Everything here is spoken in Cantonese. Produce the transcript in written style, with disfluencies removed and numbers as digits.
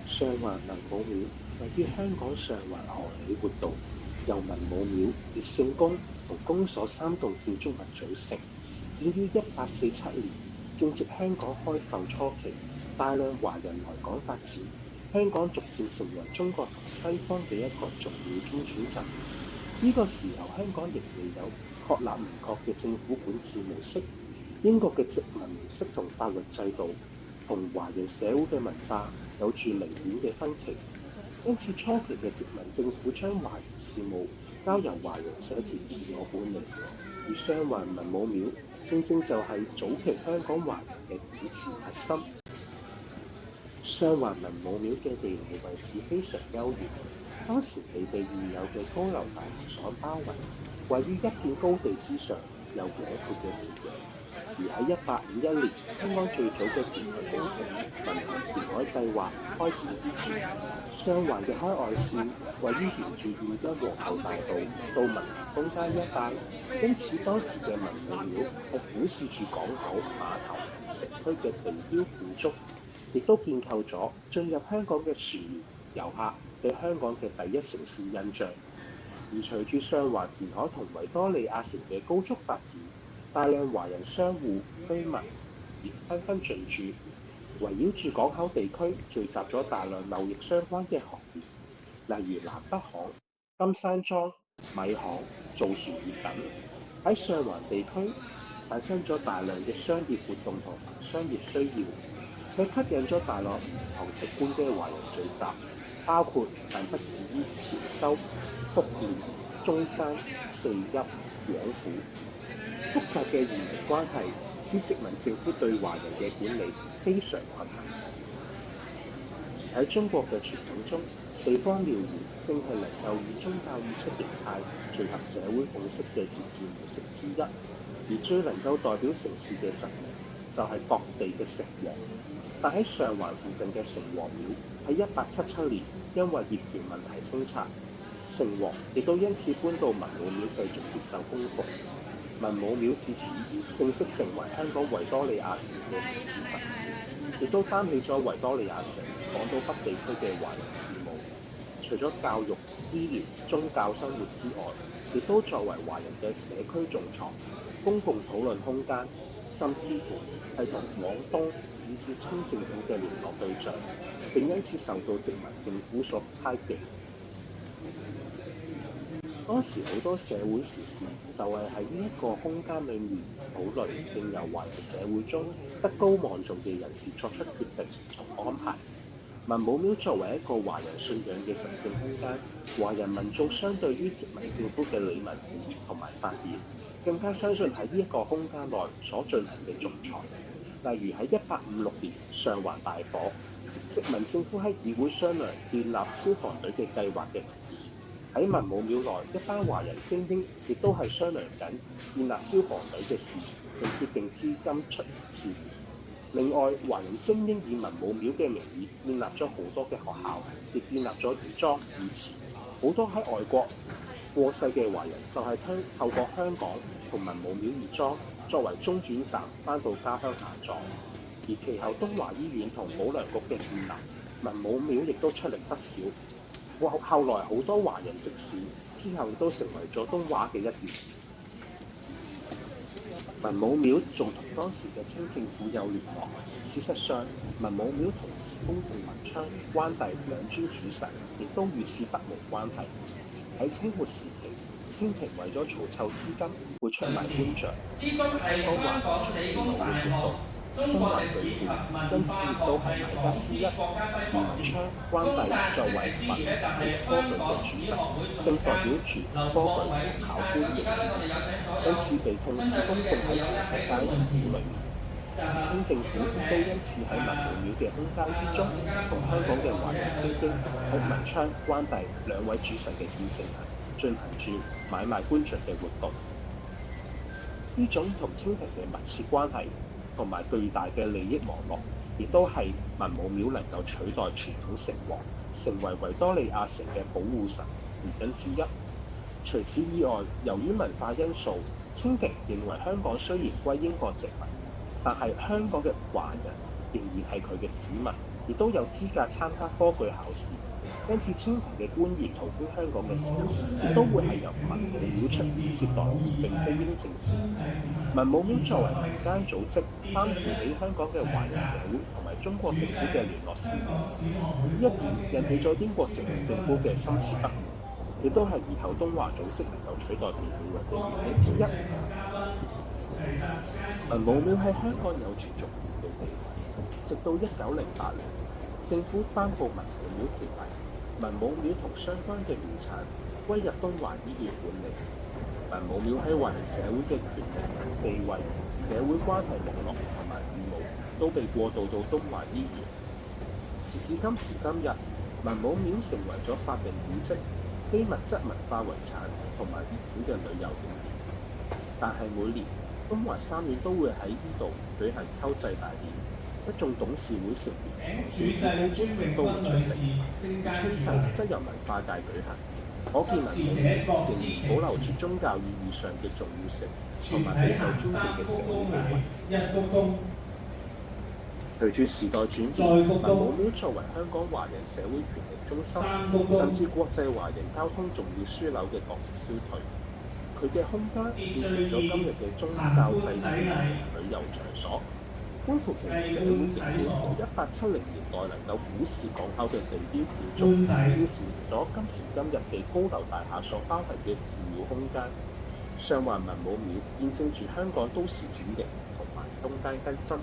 上環文武廟位於香港上環河里活道，由文武廟、烈聖宮同宮鎖三棟建築物組成，建於1847年，正值香港開埠初期，大量華人來港發展，香港逐漸成為中國同西方嘅一個重要中轉站。呢個時候，香港仍未有確立明確嘅政府管治模式，英國嘅殖民模式同法律制度同華人社會嘅文化有住明顯嘅分歧，因此初期嘅殖民政府將華人事務交由華人社團自我管理，而上環文武廟正正就係早期香港華人嘅管治核心。上環文武廟嘅地理位置非常優越，當時未被現有嘅高樓大樓所包圍，位於一片高地之上，有廣闊嘅視野。而喺1851年，香港最早嘅填海工程文咸填海計劃開展之前，上環嘅海外線位於沿住現今皇后大道到文咸東街一帶，因此當時嘅文武廟係俯視住港口、碼頭同城區嘅地標建築，亦都建構咗進入香港嘅船員、遊客對香港嘅第一城市印象。而隨住上環填海同維多利亞城嘅高速發展，大量華人商戶居民亦紛紛進駐，圍繞住港口地區聚集咗大量貿易相關嘅行業，例如南北行、金山莊、米行、造船業等，喺上環地區產生咗大量嘅商業活動同埋商業需要，且吸引咗大量唔同籍貫嘅華人聚集，包括但不止於潮州、福建、中山、四邑、廣府。複雜嘅移民關係使殖民政府對華人嘅管理非常困難。而喺中國嘅傳統中，地方廟宇正係能夠以宗教意識形態聚合社會共識嘅自治模式之一，而最能夠代表城市嘅神明就係各地嘅城隍。但喺上環附近嘅城隍廟喺1877年因為業權問題清拆，城隍亦都因此搬到文武廟繼續接受供奉。文武廟自此正式成為香港維多利亞城嘅城市神，亦都擔起咗維多利亞城港島北地區嘅華人事務。除咗教育、醫療、宗教生活之外，亦都作為華人嘅社區仲裁、公共討論空間，甚至乎係同廣東以至清政府嘅聯絡對象，並因此受到殖民政府所猜忌。當時好多社會時事就係喺呢一個空間裏面討論，並由華人社會中德高望重嘅人士作出決定同安排。文武廟作為一個華人信仰嘅神聖空間，華人民眾相對於殖民政府嘅理民府同埋法院，更加相信喺呢一個空間內所進行嘅仲裁。例如喺1856年上環大火，殖民政府喺議會商量建立消防隊嘅計劃嘅同時，喺文武廟內一班華人精英亦都係商量緊建立消防隊嘅事，並決定資金出資。另外，華人精英以文武廟嘅名義建立咗好多嘅學校，亦建立咗義莊義祠。好多喺外國過世嘅華人就係透過香港同文武廟義莊作為中轉站，返到家鄉下葬。而其後東華醫院同保良局嘅建立，文武廟亦都出力不少。後來好多華人籍士之後亦都成為咗東華嘅一員。文武廟仲同當時嘅清政府有聯絡。事實上，文武廟同時供奉文昌、關帝兩尊主神，亦都與此不無關係。喺清末時期，清廷為咗籌措資金，會出賣官像，香港華人從事貿易活動，身為巨富，因此亦都係買家之一。而文昌、關帝作為文同科舉嘅主神，正代表住科舉同考官嘅事業，因此被痛斥供奉喺同一間廟裏面。清政府亦都因此喺文武廟嘅空間之中，同香港嘅華人精英喺文昌、關帝兩位主神嘅見證下進行住買賣官像嘅活動。呢種同清廷嘅密切關係同埋巨大嘅利益網絡，亦都係文武廟能夠取代傳統城隍，成為維多利亞城嘅保護神原因之一。除此以外，由於文化因素，清廷認為香港雖然歸英國殖民，但係香港嘅華人仍然係佢嘅子民，亦都有資格參加科舉考試。因此，清廷嘅官員途經香港嘅時候，亦都會係由文武廟出面接待，而並非英政府。文武廟作為民間組織，擔負起香港嘅華人社會同埋中國政府嘅聯絡使命。呢一點引起咗英國殖民政府嘅深切不滿，亦都係以後東華組織能夠取代廟會嘅原因之一。文武廟喺香港有住重要嘅地位，直到1908年，政府頒布文武廟條例，文武廟同相關嘅廟產歸入東華醫院管理。文武廟喺華人社會嘅權力、地位、社會關係網絡同埋義務都被過渡到東華醫院。時至今時今日，文武廟成為咗法定古蹟、非物質文化遺產同埋熱門嘅旅遊景點。但係每年東華三院都會喺呢度舉行秋祭大典，一眾董事會成員同政府高官都會出席，而春祭則由文化界舉行。可見文武廟仍然保留住宗教意義上嘅重要性，同埋備受尊敬嘅社會地位。隨住時代轉變，文武廟作為香港華人社會權力中心，甚至國際華人交通重要樞紐嘅角色消退。佢嘅空間變成咗今日嘅宗教祭祀同旅遊場所，觀乎其社會景觀同1870年代能夠俯視港口嘅地標建築，變成咗今時今日被高樓大廈所包圍嘅寺廟空間。上環文武廟見證住香港都市轉型同埋東街更新。